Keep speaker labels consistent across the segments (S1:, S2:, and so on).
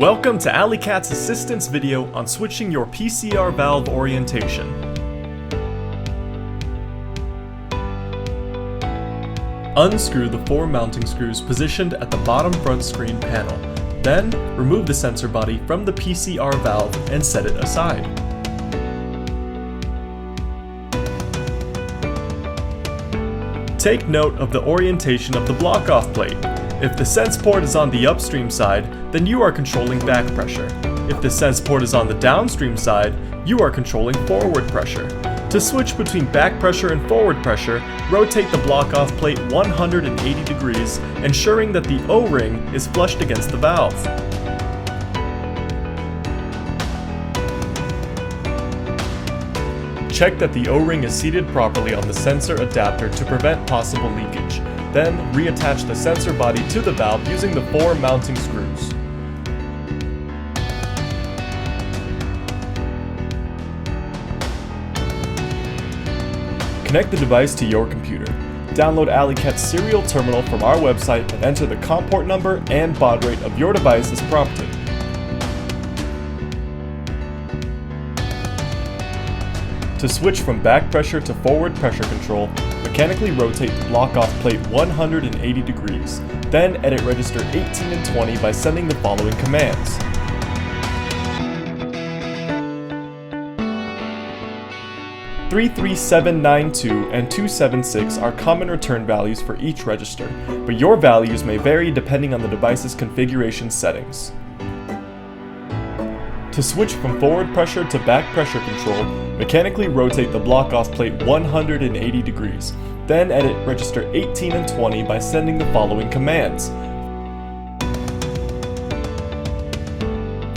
S1: Welcome to Alicat's assistance video on switching your PCR valve orientation. Unscrew the 4 mounting screws positioned at the bottom front screen panel. Then, remove the sensor body from the PCR valve and set it aside. Take note of the orientation of the block-off plate. If the sense port is on the upstream side, then you are controlling back pressure. If the sense port is on the downstream side, you are controlling forward pressure. To switch between back pressure and forward pressure, rotate the block-off plate 180 degrees, ensuring that the O-ring is flushed against the valve. Check that the O-ring is seated properly on the sensor adapter to prevent possible leakage. Then, reattach the sensor body to the valve using the 4 mounting screws. Connect the device to your computer. Download Alicat's serial terminal from our website and enter the COM port number and baud rate of your device as prompted. To switch from back pressure to forward pressure control, mechanically rotate the block-off plate 180 degrees. Then edit register 18 and 20 by sending the following commands. .33792 and 276 are common return values for each register, but your values may vary depending on the device's configuration settings. To switch from forward pressure to back pressure control, mechanically rotate the block-off plate 180 degrees. Then edit register 18 and 20 by sending the following commands.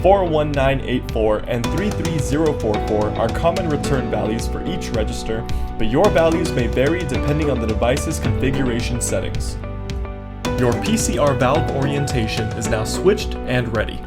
S1: 41984 and 33044 are common return values for each register, but your values may vary depending on the device's configuration settings. Your PCR valve orientation is now switched and ready.